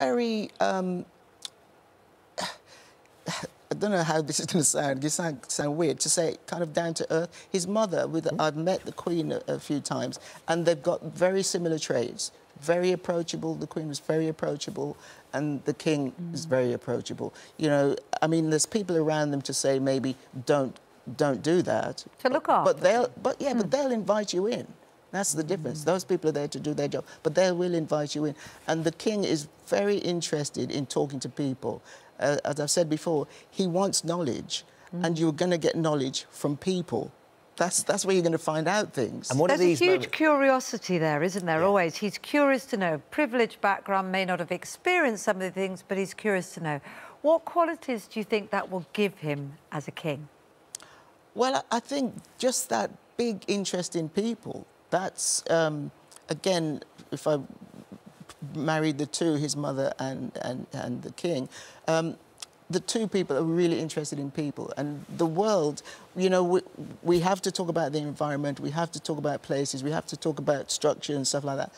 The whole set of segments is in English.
very... I don't know how this is going to sound. It sound weird to say kind of down to earth. His mother, I've met the Queen a few times, and they've got very similar traits. Very approachable. The Queen was very approachable, and the King is very approachable. You know, I mean, there's people around them to say maybe don't do that. To look after. But they'll invite you in. That's the difference. Those people are there to do their job, but they will invite you in. And the King is very interested in talking to people. As I've said before, he wants knowledge, and you're going to get knowledge from people. That's where you're going to find out things. And there's a huge curiosity there, isn't there, always? He's curious to know. Privileged background, may not have experienced some of the things, but he's curious to know. What qualities do you think that will give him as a king? Well, I think just that big interest in people. That's, again, if I married the two, his mother and the King, the two people are really interested in people. And the world, you know, we have to talk about the environment, we have to talk about places, we have to talk about structure and stuff like that.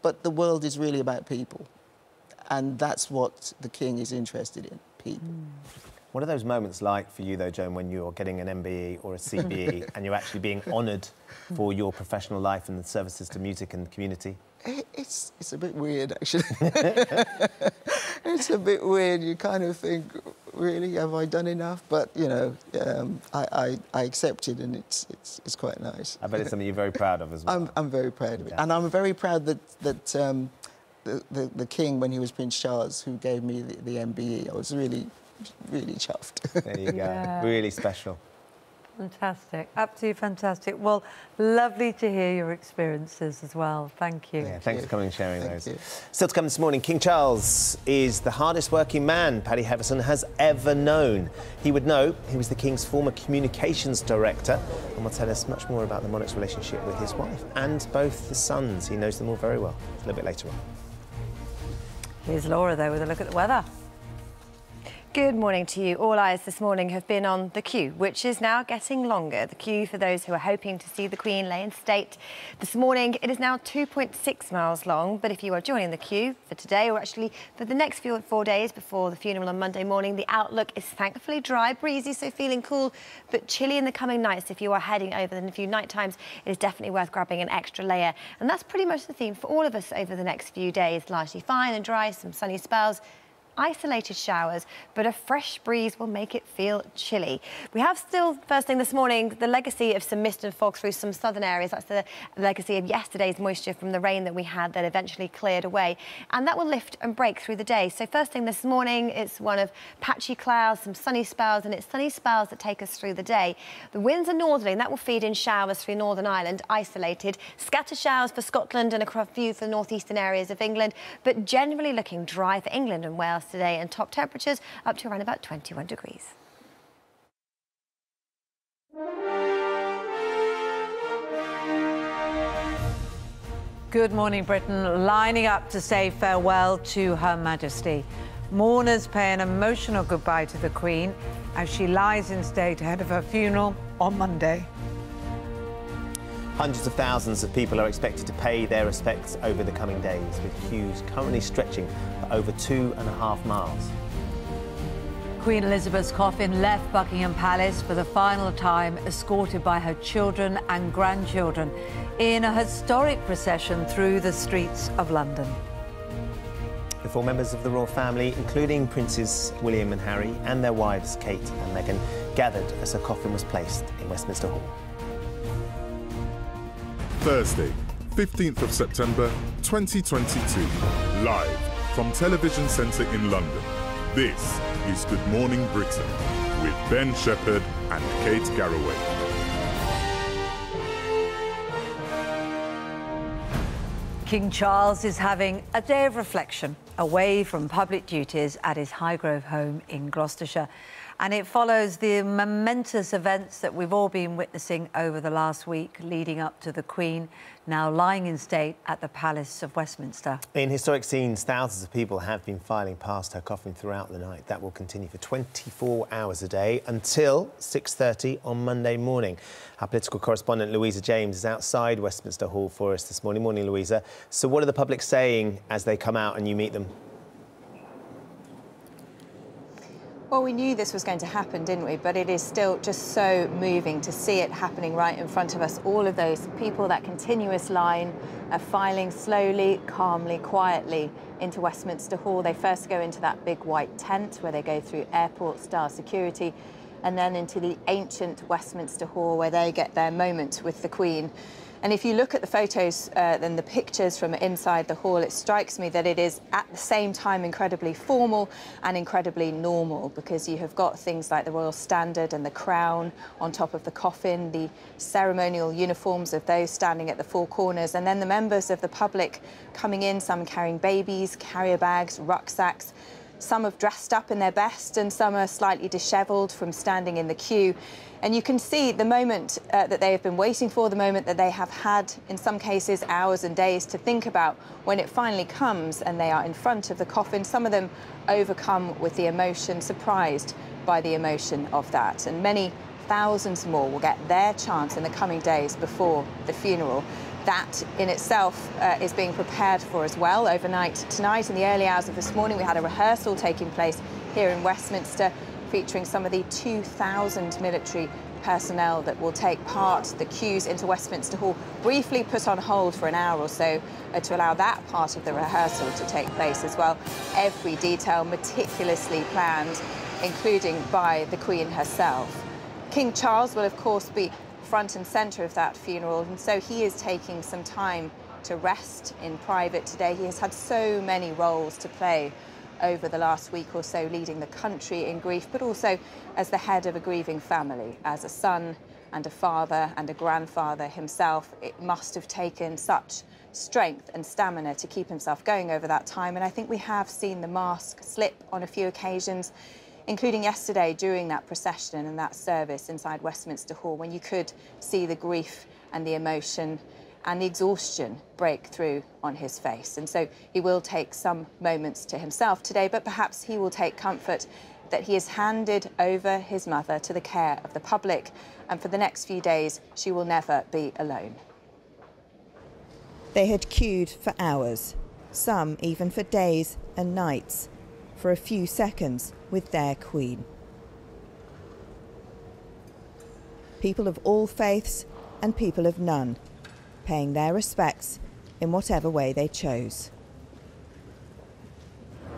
But the world is really about people. And that's what the King is interested in, people. What are those moments like for you, though, Joan, when you're getting an MBE or a CBE and you're actually being honoured for your professional life and the services to music and the community? It's a bit weird, actually. It's a bit weird. You kind of think, really, have I done enough? But, you know, I accept it, and it's quite nice. I bet it's something you're very proud of as well. I'm very proud of it. And I'm very proud that the King, when he was Prince Charles, who gave me the MBE, I was really chuffed. There you go. Really special. Fantastic. Absolutely fantastic. Well, lovely to hear your experiences as well. Thank you. Yeah, thanks for coming and sharing Thank those. you. Still to come this morning, King Charles is the hardest working man Paddy Heverson has ever known. He would know he was the King's former communications director and will tell us much more about the monarch's relationship with his wife and both the sons. He knows them all very well. A little bit later on. Here's Laura, though, with a look at the weather. Good morning to you. All eyes this morning have been on the queue, which is now getting longer. The queue for those who are hoping to see the Queen lay in state. This morning, it is now 2.6 miles long, but if you are joining the queue for today, or actually for the next 4 days before the funeral on Monday morning, the outlook is thankfully dry, breezy, so feeling cool, but chilly in the coming nights. If you are heading over in a few night times, it is definitely worth grabbing an extra layer. And that's pretty much the theme for all of us over the next few days. Largely fine and dry, some sunny spells, isolated showers, but a fresh breeze will make it feel chilly. We have still, first thing this morning, the legacy of some mist and fog through some southern areas. That's the legacy of yesterday's moisture from the rain that we had that eventually cleared away. And that will lift and break through the day. So first thing this morning, it's one of patchy clouds, some sunny spells, and it's sunny spells that take us through the day. The winds are northerly, and that will feed in showers through Northern Ireland, isolated. Scattered showers for Scotland and a few for the northeastern areas of England, but generally looking dry for England and Wales today, and top temperatures up to around about 21 degrees. Good morning, Britain. Lining up to say farewell to Her Majesty. Mourners pay an emotional goodbye to the Queen as she lies in state ahead of her funeral on Monday. Hundreds of thousands of people are expected to pay their respects over the coming days, with queues currently stretching for over 2.5 miles. Queen Elizabeth's coffin left Buckingham Palace for the final time, escorted by her children and grandchildren in a historic procession through the streets of London. The 4 members of the royal family, including Princes William and Harry and their wives Kate and Meghan, gathered as her coffin was placed in Westminster Hall. Thursday, 15th of September 2022, live from Television Centre in London. This is Good Morning Britain with Ben Shepherd and Kate Garraway. King Charles is having a day of reflection away from public duties at his Highgrove home in Gloucestershire. And it follows the momentous events that we've all been witnessing over the last week, leading up to the Queen now lying in state at the Palace of Westminster. In historic scenes, thousands of people have been filing past her coffin throughout the night. That will continue for 24 hours a day until 6:30 on Monday morning. Our political correspondent Louisa James is outside Westminster Hall for us this morning. Morning, Louisa. So what are the public saying as they come out and you meet them? Well, we knew this was going to happen, didn't we? But it is still just so moving to see it happening right in front of us. All of those people, that continuous line, are filing slowly, calmly, quietly into Westminster Hall. They first go into that big white tent where they go through airport-style security, and then into the ancient Westminster Hall where they get their moment with the Queen. And if you look at the photos and the pictures from inside the hall, it strikes me that it is at the same time incredibly formal and incredibly normal, because you have got things like the Royal Standard and the crown on top of the coffin, the ceremonial uniforms of those standing at the four corners, and then the members of the public coming in, some carrying babies, carrier bags, rucksacks. Some have dressed up in their best and some are slightly dishevelled from standing in the queue. And you can see the moment that they have been waiting for, the moment that they have had, in some cases, hours and days to think about. When it finally comes and they are in front of the coffin, some of them overcome with the emotion, surprised by the emotion of that. And many thousands more will get their chance in the coming days before the funeral. That in itself is being prepared for as well. Overnight tonight, in the early hours of this morning, we had a rehearsal taking place here in Westminster, featuring some of the 2,000 military personnel that will take part. The queues into Westminster Hall briefly put on hold for an hour or so to allow that part of the rehearsal to take place as well. Every detail meticulously planned, including by the Queen herself. King Charles will, of course, be front and centre of that funeral, and so he is taking some time to rest in private today. He has had so many roles to play over the last week or so, leading the country in grief, but also as the head of a grieving family, as a son and a father and a grandfather himself. It must have taken such strength and stamina to keep himself going over that time, and I think we have seen the mask slip on a few occasions, including yesterday during that procession and that service inside Westminster Hall, when you could see the grief and the emotion and the exhaustion break through on his face. And so he will take some moments to himself today, but perhaps he will take comfort that he has handed over his mother to the care of the public, and for the next few days she will never be alone. They had queued for hours, some even for days and nights, for a few seconds with their Queen. People of all faiths and people of none, paying their respects in whatever way they chose.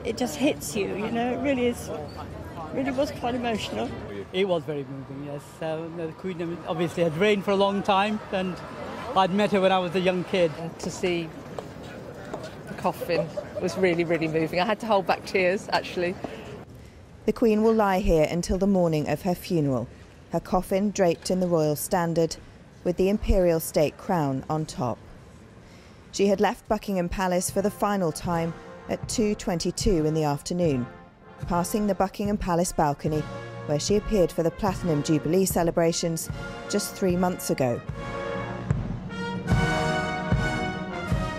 It just hits you, you know, it really is, really was quite emotional. It was very moving, yes. The Queen obviously had reigned for a long time, and I'd met her when I was a young kid. And to see the coffin was really, really moving. I had to hold back tears, actually. The Queen will lie here until the morning of her funeral, her coffin draped in the Royal Standard, with the imperial state crown on top. She had left Buckingham Palace for the final time at 2:22 in the afternoon, passing the Buckingham Palace balcony where she appeared for the Platinum Jubilee celebrations just 3 months ago.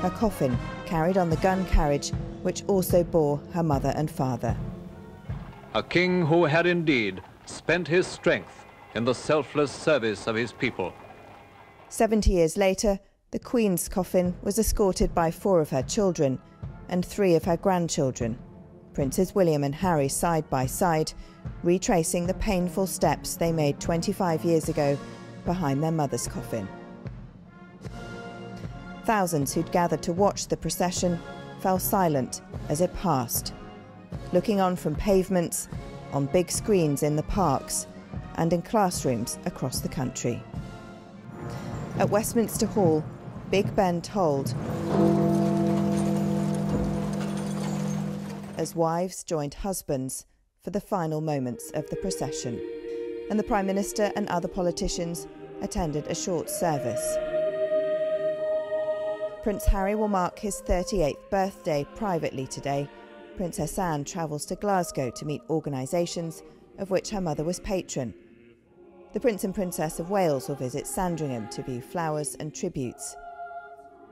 Her coffin carried on the gun carriage which also bore her mother and father. A king who had indeed spent his strength in the selfless service of his people. 70 years later, the Queen's coffin was escorted by 4 of her children and 3 of her grandchildren, Princes William and Harry side by side, retracing the painful steps they made 25 years ago behind their mother's coffin. Thousands who'd gathered to watch the procession fell silent as it passed, looking on from pavements, on big screens in the parks, and in classrooms across the country. At Westminster Hall, Big Ben tolled as wives joined husbands for the final moments of the procession, and the Prime Minister and other politicians attended a short service. Prince Harry will mark his 38th birthday privately today. Princess Anne travels to Glasgow to meet organisations of which her mother was patron. The Prince and Princess of Wales will visit Sandringham to view flowers and tributes.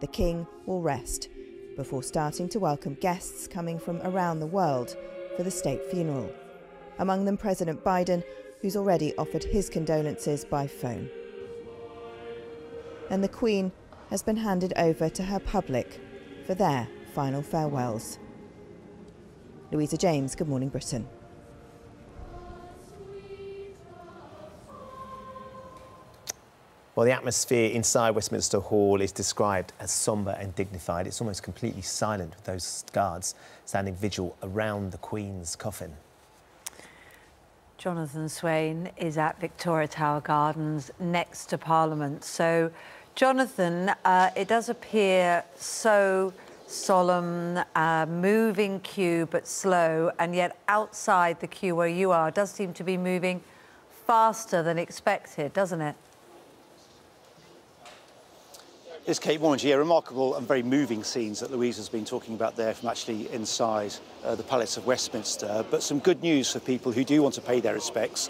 The King will rest before starting to welcome guests coming from around the world for the state funeral, among them President Biden, who's already offered his condolences by phone. And the Queen has been handed over to her public for their final farewells. Louisa James, Good Morning Britain. Well, the atmosphere inside Westminster Hall is described as sombre and dignified. It's almost completely silent, with those guards standing vigil around the Queen's coffin. Jonathan Swain is at Victoria Tower Gardens next to Parliament. So, Jonathan, it does appear so solemn, moving queue but slow, and yet outside the queue where you are does seem to be moving faster than expected, doesn't it? It's Kate Morning. Yeah, remarkable and very moving scenes that Louise has been talking about there from actually inside the Palace of Westminster. But some good news for people who do want to pay their respects.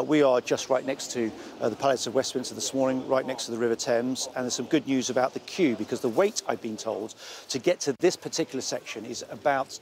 We are just right next to the Palace of Westminster this morning, right next to the River Thames. And there's some good news about the queue, because the wait, I've been told, to get to this particular section is about